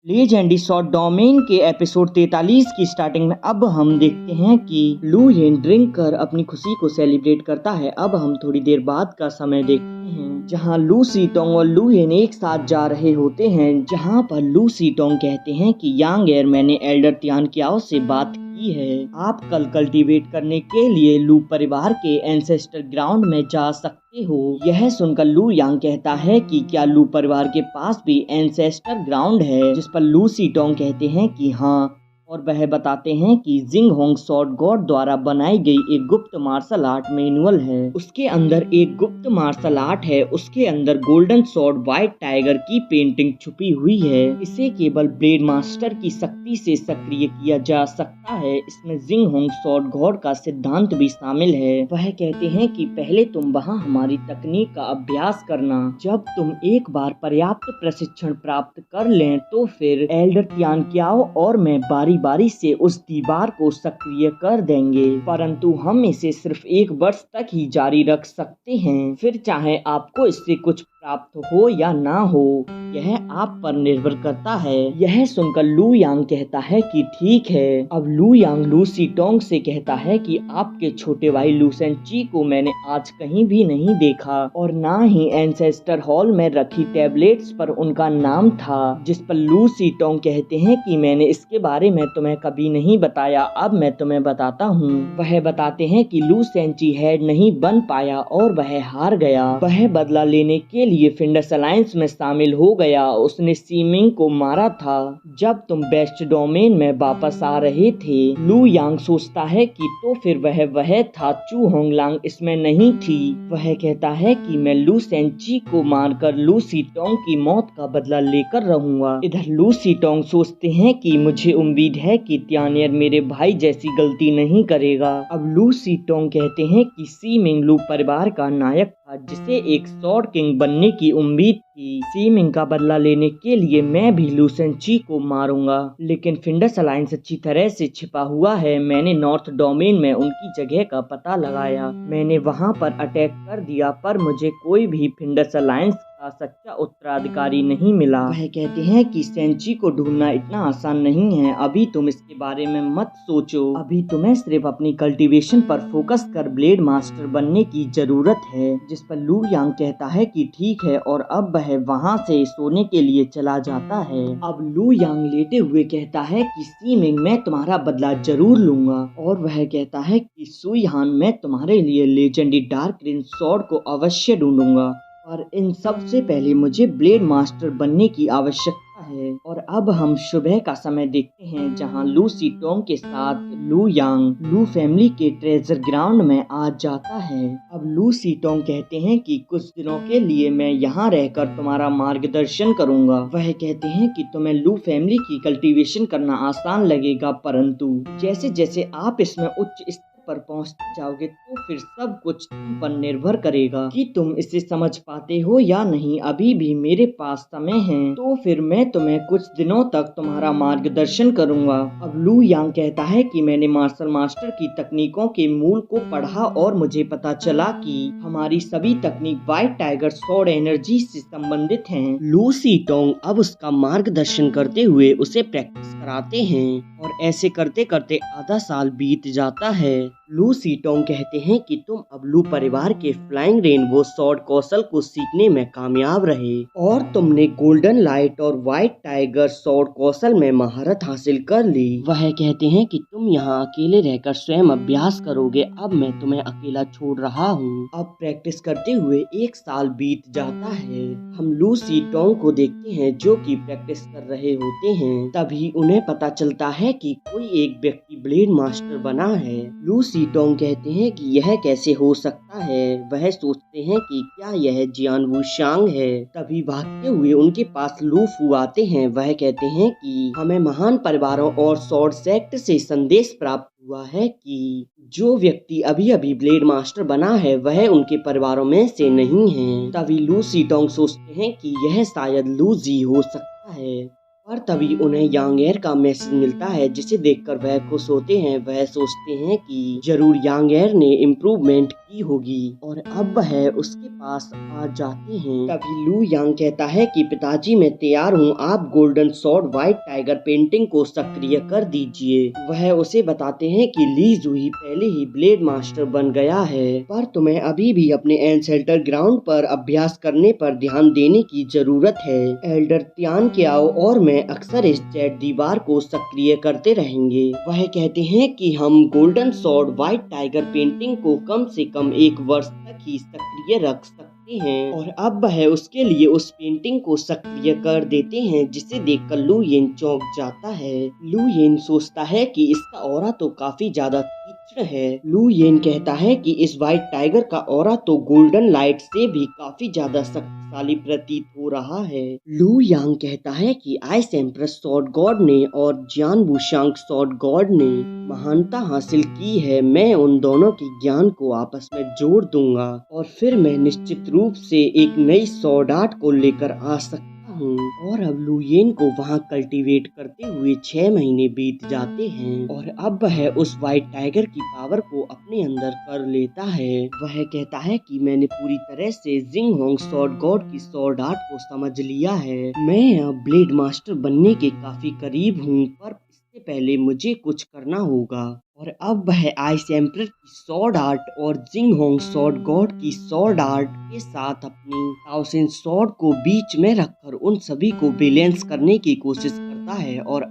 लेजेंडी shot domain के episode 43 की starting में अब हम देखते हैं कि लू येन ड्रिंक कर अपनी खुशी को सेलिब्रेट करता है। अब हम थोड़ी देर बाद का समय देखते हैं जहां लू सीटोंग और लू येन एक साथ जा रहे होते हैं, जहां पर लू सीटोंग कहते हैं कि यांग एर, मैंने एल्डर तियान क्याओ से बात की है। आप कल कल्टीवेट करने के लिए लू परिवार के एंसेस्टर ग्राउंड में जा सकते हो। यह सुनकर लू यांग कहता है कि क्या लू परिवार के पास भी एंसेस्टर ग्राउंड है, जिस पर लू सीटोंग कहते हैं कि हाँ, और वह बताते हैं कि जिंग होंग शॉर्ट गॉड द्वारा बनाई गई एक गुप्त मार्शल आर्ट मैनुअल है। उसके अंदर एक गुप्त मार्शल आर्ट है, उसके अंदर गोल्डन स्वॉर्ड व्हाइट टाइगर की पेंटिंग छुपी हुई है। इसे केवल ब्लेड मास्टर की शक्ति से सक्रिय किया जा सकता है। इसमें जिंग होंग शॉर्ट गॉड का सिद्धांत भी शामिल है। वह कहते हैं कि पहले तुम वहाँ हमारी तकनीक का अभ्यास करना। जब तुम एक बार पर्याप्त प्रशिक्षण प्राप्त कर लें तो फिर एल्डर तियान क्याओ और मैं बारी से उस दीवार को सक्रिय कर देंगे, परंतु हम इसे सिर्फ 1 वर्ष तक ही जारी रख सकते हैं। फिर चाहे आपको इससे कुछ प्राप्त हो या ना हो, यह आप पर निर्भर करता है। यह सुनकर लू यांग कहता है कि ठीक है। अब लू यांग लू सीटोंग से कहता है कि आपके छोटे भाई लू सेंची को मैंने आज कहीं भी नहीं देखा और ना ही एंसेस्टर हॉल में रखी टैबलेट्स पर उनका नाम था, जिस पर लू सीटोंग कहते हैं कि मैंने इसके बारे में तुम्हें कभी नहीं बताया, अब मैं तुम्हें बताता हूँ। वह बताते हैं कि लू सेंची हेड नहीं बन पाया और वह हार गया। वह बदला लेने के लिए फिंडस अलायंस में शामिल हो गया। उसने सीमिंग को मारा था जब तुम बेस्ट डोमेन में वापस आ रहे थे। लू यांग सोचता है कि तो फिर वह था, चू होंगलांग इसमें नहीं थी। वह कहता है कि मैं लू सेंची को मारकर लू सीटोंग की मौत का बदला लेकर रहूंगा। इधर लू सीटोंग सोचते हैं कि मुझे उम्मीद है कि त्यानियर मेरे भाई जैसी गलती नहीं करेगा। अब लू सीटोंग कहते हैं कि सीमिंग लू परिवार का नायक था, जिसे एक स्वॉर्ड किंग बनने की उम्मीद थी। सीमिंग का बदला लेने के लिए मैं भी लू सेंची को मारूंगा, लेकिन फिंडस अलायंस अच्छी तरह से छिपा हुआ है। मैंने नॉर्थ डोमेन में उनकी जगह का पता लगाया, मैंने वहां पर अटैक कर दिया, पर मुझे कोई भी फिंडस अलायंस का सच्चा उत्तराधिकारी नहीं मिला। वह कहते हैं कि सेंची को ढूंढना इतना आसान नहीं है। अभी तुम इसके बारे में मत सोचो, अभी तुम्हें सिर्फ अपनी कल्टीवेशन पर फोकस कर ब्लेड मास्टर बनने की जरूरत है। जिस पर लू यांग कहता है कि ठीक है, और अब वह वहाँ से सोने के लिए चला जाता है। अब लू यांग लेटे हुए कहता है कि सीमिंग, मैं तुम्हारा बदला जरूर लूंगा, और वह कहता है कि सुई हान, मैं तुम्हारे लिए लेजेंडी डार्क ग्रीन स्वॉर्ड को अवश्य ढूंढूंगा, और इन सब से पहले मुझे ब्लेड मास्टर बनने की आवश्यकता है। और अब हम सुबह का समय देखते हैं जहां लू सीटोंग के साथ लू यांग लू फैमिली के ट्रेजर ग्राउंड में आ जाता है। अब लू सीटोंग कहते हैं कि कुछ दिनों के लिए मैं यहाँ रहकर तुम्हारा मार्गदर्शन करूंगा। वह कहते हैं कि तुम्हें लू फैमिली की कल्टीवेशन करना आसान लगेगा, परंतु जैसे जैसे आप इसमें उच्च पर पहुंचते जाओगे तो फिर सब कुछ तुम पर निर्भर करेगा कि तुम इसे समझ पाते हो या नहीं। अभी भी मेरे पास समय है, तो फिर मैं तुम्हें कुछ दिनों तक तुम्हारा मार्गदर्शन करूंगा। अब लू यांग कहता है कि मैंने मार्शल मास्टर की तकनीकों के मूल को पढ़ा और मुझे पता चला कि हमारी सभी तकनीक व्हाइट टाइगर स्वॉर्ड एनर्जी से संबंधित हैं। लू सीटोंग अब उसका मार्गदर्शन करते हुए उसे प्रैक्टिस कराते हैं, और ऐसे करते करते आधा साल बीत जाता है। लू सीटोंग कहते हैं कि तुम अब लू परिवार के फ्लाइंग रेनबो स्वॉर्ड कौशल को सीखने में कामयाब रहे, और तुमने गोल्डन लाइट और व्हाइट टाइगर स्वॉर्ड कौशल में महारत हासिल कर ली। वह कहते हैं कि तुम यहाँ अकेले रहकर स्वयं अभ्यास करोगे, अब मैं तुम्हें अकेला छोड़ रहा हूँ। अब प्रैक्टिस करते हुए 1 साल बीत जाता है। हम लू सीटोंग को देखते हैं जो कि प्रैक्टिस कर रहे होते हैं। तभी उन्हें पता चलता है कि कोई एक व्यक्ति ब्लेड मास्टर बना है। लू सीटोंग कहते हैं कि यह कैसे हो सकता है। वह सोचते हैं कि क्या यह जियान वुशांग है। तभी भागते हुए उनके पास लू फू आते हैं। वह कहते हैं कि हमें महान परिवारों और स्वॉर्ड सेक्ट से संदेश प्राप्त हुआ है कि जो व्यक्ति अभी अभी ब्लेड मास्टर बना है वह उनके परिवारों में से नहीं है। तभी लू सीटोंग सोचते हैं कि यह शायद लू जी हो सकता है, पर तभी उन्हें यांग एर का मैसेज मिलता है जिसे देखकर वह खुश होते हैं। वह सोचते हैं कि जरूर यांग एर ने इम्प्रूवमेंट की होगी और अब वह उसके पास आ जाते हैं। तभी लू यांग कहता है कि पिताजी मैं तैयार हूँ, आप golden sword white tiger painting को सक्रिय कर दीजिए। वह उसे बताते हैं कि ली जुही पहले ही ब्लेड मास्टर बन गया है, पर तुम्हें अभी भी अपने एंसेस्टर ग्राउंड पर अभ्यास करने पर ध्यान देने की जरूरत है। एल्डर त्यान के आओ और मैं अक्सर इस जेड दीवार को सक्रिय करते रहेंगे। वह कहते हैं कि हम golden sword white tiger painting को कम से कम 1 वर्ष तक ही सक्रिय रख सकते हैं और अब वह उसके लिए उस पेंटिंग को सक्रिय कर देते हैं, जिसे देखकर लू येन चौंक जाता है। लू येन सोचता है कि इसका ऑरा तो काफी ज्यादा तीक्ष्ण है। लू येन कहता है कि इस व्हाइट टाइगर का ऑरा तो गोल्डन लाइट से भी काफी ज्यादा शक्तिशाली प्रतीत हो रहा है। लू यांग कहता है कि आइस एम्प्रेस स्वॉर्ड गॉड ने और जियान वुशांग स्वॉर्ड गॉड ने महानता हासिल की है। मैं उन दोनों के ज्ञान को आपस में जोड़ दूंगा और फिर मैं निश्चित रूप से एक नई स्वॉर्ड आर्ट को लेकर आ सकता हूँ। और अब लू येन को वहाँ कल्टीवेट करते हुए 6 महीने बीत जाते हैं और अब वह उस व्हाइट टाइगर की पावर को अपने अंदर कर लेता है। वह कहता है कि मैंने पूरी तरह से जिंग होंग स्वॉर्ड गॉड की स्वॉर्ड आर्ट को समझ लिया है। मैं अब ब्लेड मास्टर बनने के काफी करीब हूँ, पर इससे पहले मुझे कुछ करना होगा। और अब वह आइस एम्परर की स्वॉर्ड आर्ट और जिंग होंग स्वॉर्ड गॉड की स्वॉर्ड आर्ट के साथ अपनी ताओसिन स्वॉर्ड को बीच में रखकर उन सभी को बैलेंस करने की कोशिश करता है और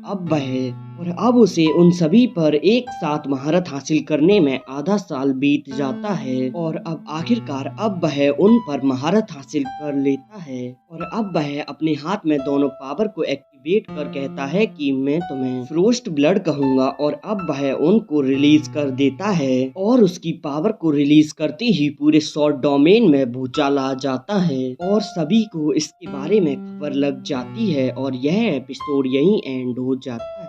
अब उसे उन सभी पर एक साथ महारत हासिल करने में आधा साल बीत जाता है और अब आखिरकार अब वह उन पर महारत हासिल कर लेता है और अब वह अपने हाथ में दोनों पावर को एक्टिवेट कर कहता है कि मैं तुम्हें फ्रोस्ट ब्लड कहूंगा और अब वह उनको रिलीज कर देता है और उसकी पावर को रिलीज करते ही पूरे स्वॉर्ड डोमेन में भूचाल आ जाता है और सभी को इसके बारे में खबर लग जाती है और यह एपिसोड यहीं एंड हो जाता है।